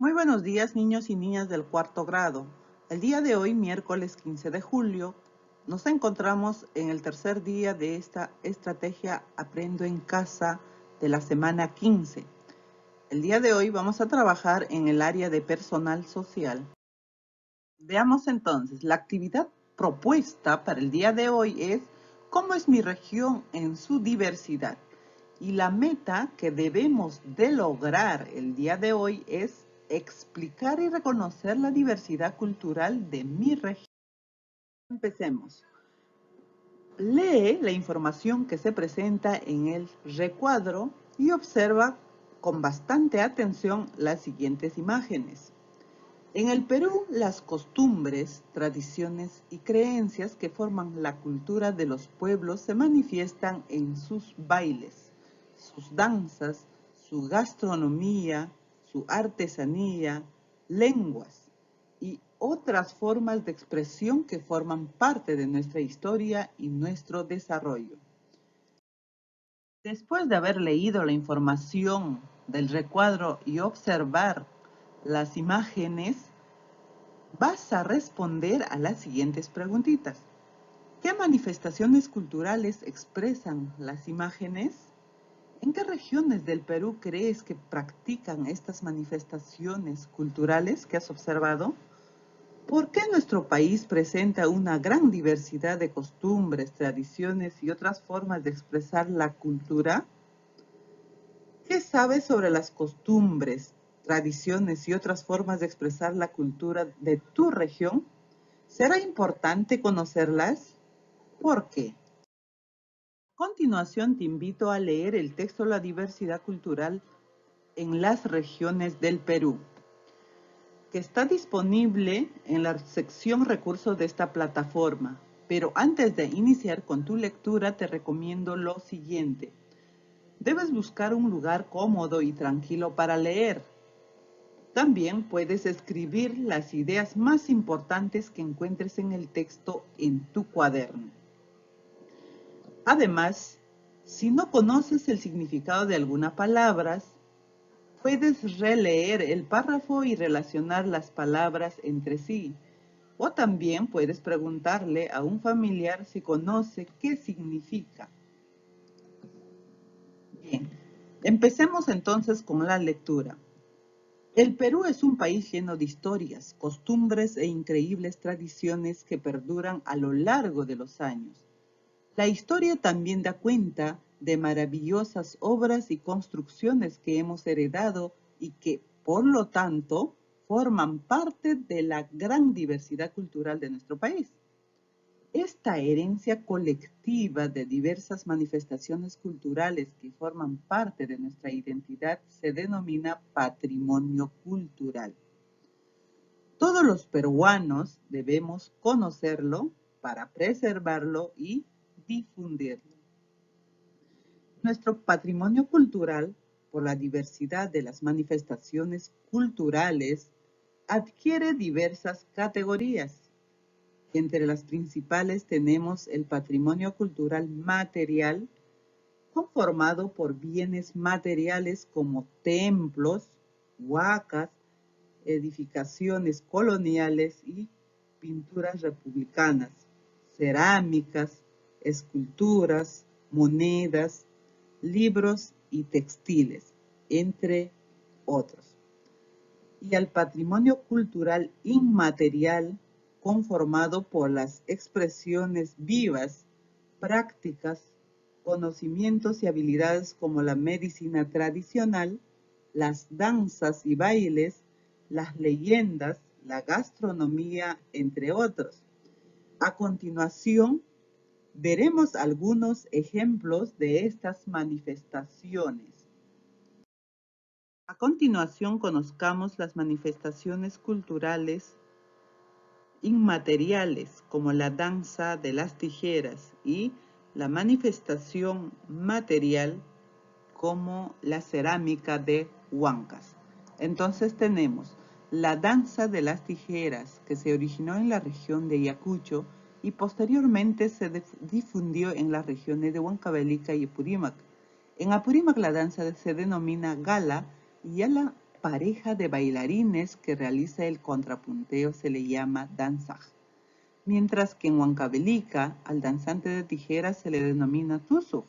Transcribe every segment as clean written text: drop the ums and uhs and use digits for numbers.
Muy buenos días, niños y niñas del cuarto grado. El día de hoy, miércoles 15 de julio, nos encontramos en el tercer día de esta estrategia Aprendo en Casa de la semana 15. El día de hoy vamos a trabajar en el área de personal social. Veamos entonces, la actividad propuesta para el día de hoy es ¿cómo es mi región en su diversidad? Y la meta que debemos de lograr el día de hoy es explicar y reconocer la diversidad cultural de mi región. Empecemos. Lee la información que se presenta en el recuadro y observa con bastante atención las siguientes imágenes. En el Perú, las costumbres, tradiciones y creencias que forman la cultura de los pueblos se manifiestan en sus bailes, sus danzas, su gastronomía, su artesanía, lenguas y otras formas de expresión que forman parte de nuestra historia y nuestro desarrollo. Después de haber leído la información del recuadro y observar las imágenes, vas a responder a las siguientes preguntitas. ¿Qué manifestaciones culturales expresan las imágenes? ¿En qué regiones del Perú crees que practican estas manifestaciones culturales que has observado? ¿Por qué nuestro país presenta una gran diversidad de costumbres, tradiciones y otras formas de expresar la cultura? ¿Qué sabes sobre las costumbres, tradiciones y otras formas de expresar la cultura de tu región? ¿Será importante conocerlas? ¿Por qué? A continuación te invito a leer el texto La diversidad cultural en las regiones del Perú, que está disponible en la sección recursos de esta plataforma. Pero antes de iniciar con tu lectura te recomiendo lo siguiente. Debes buscar un lugar cómodo y tranquilo para leer. También puedes escribir las ideas más importantes que encuentres en el texto en tu cuaderno. Además, si no conoces el significado de algunas palabras, puedes releer el párrafo y relacionar las palabras entre sí. O también puedes preguntarle a un familiar si conoce qué significa. Bien, empecemos entonces con la lectura. El Perú es un país lleno de historias, costumbres e increíbles tradiciones que perduran a lo largo de los años. La historia también da cuenta de maravillosas obras y construcciones que hemos heredado y que, por lo tanto, forman parte de la gran diversidad cultural de nuestro país. Esta herencia colectiva de diversas manifestaciones culturales que forman parte de nuestra identidad se denomina patrimonio cultural. Todos los peruanos debemos conocerlo para preservarlo y difundirlo. Nuestro patrimonio cultural, por la diversidad de las manifestaciones culturales, adquiere diversas categorías. Entre las principales tenemos el patrimonio cultural material, conformado por bienes materiales como templos, huacas, edificaciones coloniales y pinturas republicanas, cerámicas, esculturas, monedas, libros y textiles, entre otros. Y al patrimonio cultural inmaterial, conformado por las expresiones vivas, prácticas, conocimientos y habilidades como la medicina tradicional, las danzas y bailes, las leyendas, la gastronomía, entre otros. A continuación, veremos algunos ejemplos de estas manifestaciones. A continuación, conozcamos las manifestaciones culturales inmateriales como la danza de las tijeras y la manifestación material como la cerámica de Huancas. Entonces tenemos la danza de las tijeras que se originó en la región de Ayacucho y posteriormente se difundió en las regiones de Huancavelica y Apurímac. En Apurímac la danza se denomina gala y a la pareja de bailarines que realiza el contrapunteo se le llama danzaj, mientras que en Huancavelica al danzante de tijeras se le denomina tusuj.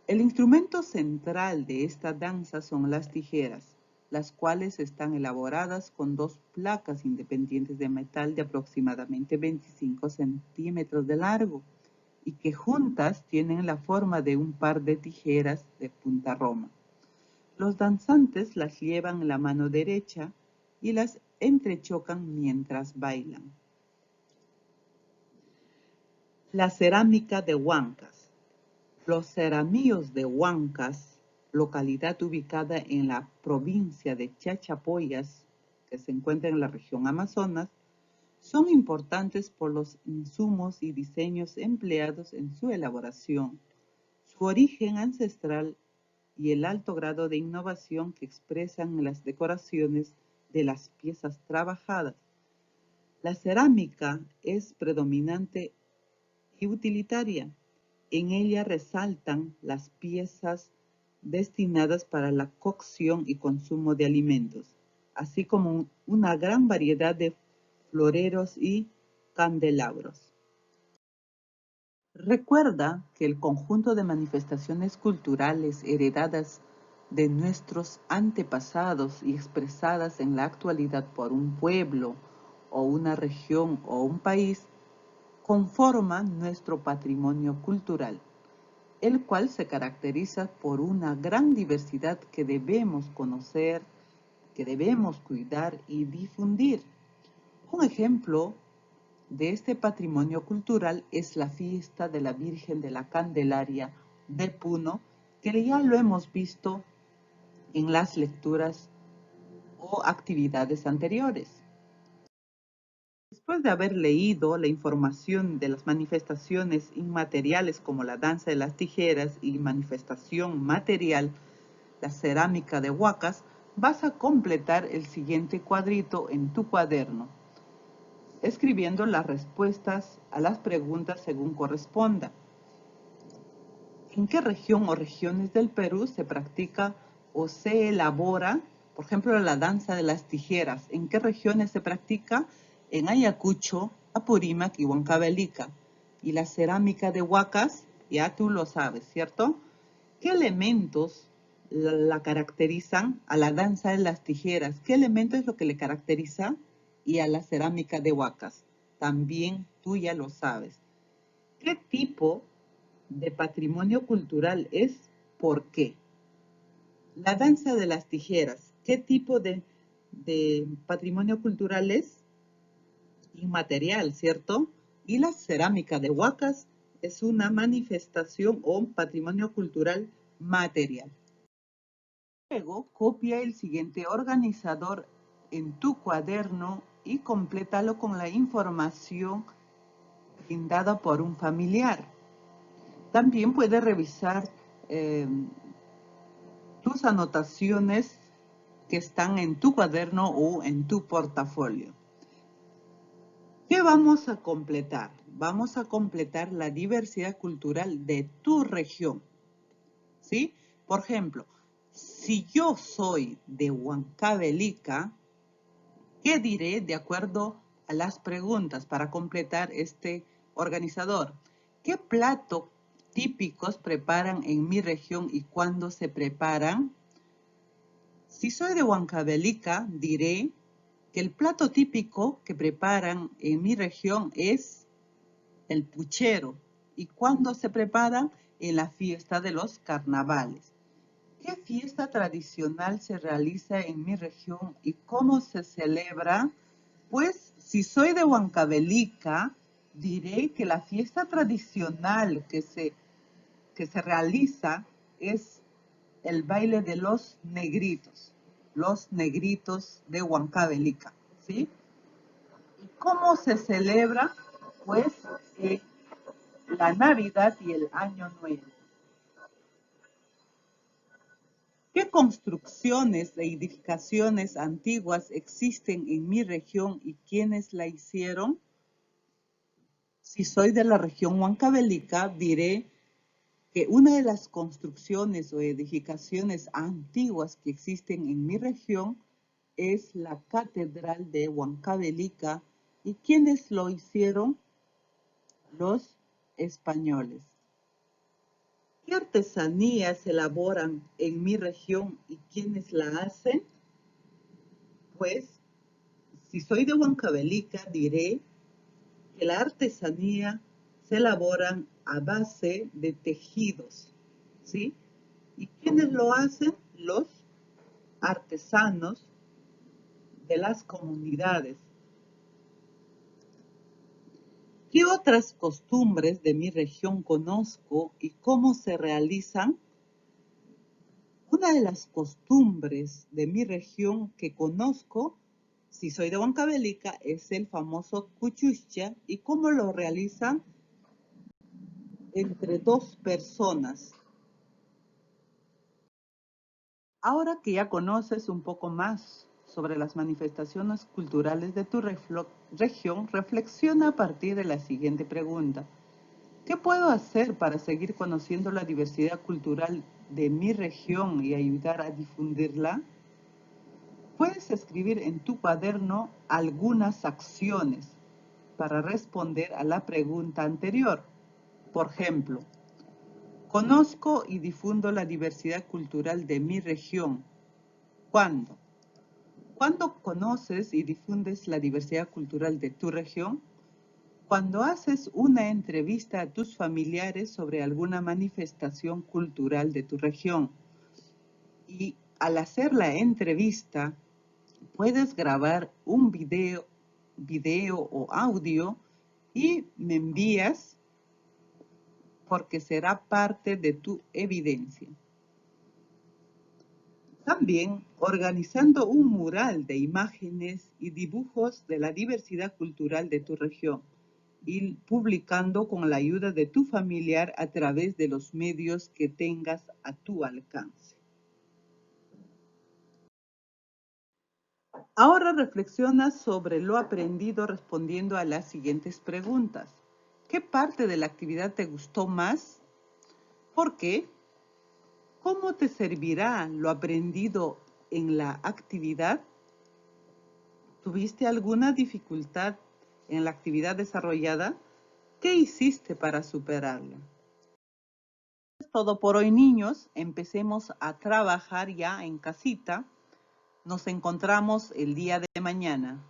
El instrumento central de esta danza son las tijeras, las cuales están elaboradas con dos placas independientes de metal de aproximadamente 25 centímetros de largo y que juntas tienen la forma de un par de tijeras de punta roma. Los danzantes las llevan en la mano derecha y las entrechocan mientras bailan. La cerámica de Huancas. Los ceramíos de Huancas, localidad ubicada en la provincia de Chachapoyas, que se encuentra en la región Amazonas, son importantes por los insumos y diseños empleados en su elaboración, su origen ancestral y el alto grado de innovación que expresan en las decoraciones de las piezas trabajadas. La cerámica es predominante y utilitaria. En ella resaltan las piezas destinadas para la cocción y consumo de alimentos, así como una gran variedad de floreros y candelabros. Recuerda que el conjunto de manifestaciones culturales heredadas de nuestros antepasados y expresadas en la actualidad por un pueblo o una región o un país conforman nuestro patrimonio cultural, el cual se caracteriza por una gran diversidad que debemos conocer, que debemos cuidar y difundir. Un ejemplo de este patrimonio cultural es la fiesta de la Virgen de la Candelaria de Puno, que ya lo hemos visto en las lecturas o actividades anteriores. Después de haber leído la información de las manifestaciones inmateriales como la danza de las tijeras y manifestación material, la cerámica de Huacas, vas a completar el siguiente cuadrito en tu cuaderno, escribiendo las respuestas a las preguntas según corresponda. ¿En qué región o regiones del Perú se practica o se elabora, por ejemplo, la danza de las tijeras? ¿En qué regiones se practica? En Ayacucho, Apurímac y Huancavelica. Y la cerámica de Huacas, ya tú lo sabes, ¿cierto? ¿Qué elementos la caracterizan a la danza de las tijeras? ¿Qué elemento es lo que le caracteriza? Y a la cerámica de Huacas. También tú ya lo sabes. ¿Qué tipo de patrimonio cultural es? ¿Por qué? La danza de las tijeras. ¿Qué tipo de patrimonio cultural es? Inmaterial, ¿cierto? Y la cerámica de Huacas es una manifestación o un patrimonio cultural material. Luego, copia el siguiente organizador en tu cuaderno y complétalo con la información brindada por un familiar. También puedes revisar tus anotaciones que están en tu cuaderno o en tu portafolio. ¿Qué vamos a completar? Vamos a completar la diversidad cultural de tu región, ¿sí? Por ejemplo, si yo soy de Huancavelica, ¿qué diré de acuerdo a las preguntas para completar este organizador? ¿Qué plato típicos preparan en mi región y cuándo se preparan? Si soy de Huancavelica, diré que el plato típico que preparan en mi región es el puchero. ¿Y cuándo se prepara? En la fiesta de los carnavales. ¿Qué fiesta tradicional se realiza en mi región y cómo se celebra? Pues si soy de Huancavelica, diré que la fiesta tradicional que se realiza es el baile de los negritos de Huancavelica, ¿sí? ¿Y cómo se celebra? Pues la Navidad y el Año Nuevo. ¿Qué construcciones e edificaciones antiguas existen en mi región y quiénes la hicieron? Si soy de la región Huancavelica, diré que una de las construcciones o edificaciones antiguas que existen en mi región es la Catedral de Huancavelica. ¿Y quiénes lo hicieron? Los españoles. ¿Qué artesanías se elaboran en mi región y quiénes la hacen? Pues, si soy de Huancavelica, diré que la artesanía se elaboran a base de tejidos, ¿sí? ¿Y quiénes lo hacen? Los artesanos de las comunidades. ¿Qué otras costumbres de mi región conozco y cómo se realizan? Una de las costumbres de mi región que conozco, si soy de Huancavelica, es el famoso cuchucha. ¿Y cómo lo realizan? Entre dos personas. Ahora que ya conoces un poco más sobre las manifestaciones culturales de tu región, reflexiona a partir de la siguiente pregunta. ¿Qué puedo hacer para seguir conociendo la diversidad cultural de mi región y ayudar a difundirla? Puedes escribir en tu cuaderno algunas acciones para responder a la pregunta anterior. Por ejemplo, conozco y difundo la diversidad cultural de mi región. ¿Cuándo? ¿Cuándo conoces y difundes la diversidad cultural de tu región? Cuando haces una entrevista a tus familiares sobre alguna manifestación cultural de tu región. Y al hacer la entrevista, puedes grabar un video o audio y me envías porque será parte de tu evidencia. También organizando un mural de imágenes y dibujos de la diversidad cultural de tu región y publicando con la ayuda de tu familiar a través de los medios que tengas a tu alcance. Ahora reflexiona sobre lo aprendido respondiendo a las siguientes preguntas. ¿Qué parte de la actividad te gustó más? ¿Por qué? ¿Cómo te servirá lo aprendido en la actividad? ¿Tuviste alguna dificultad en la actividad desarrollada? ¿Qué hiciste para superarla? Es todo por hoy, niños. Empecemos a trabajar ya en casita. Nos encontramos el día de mañana.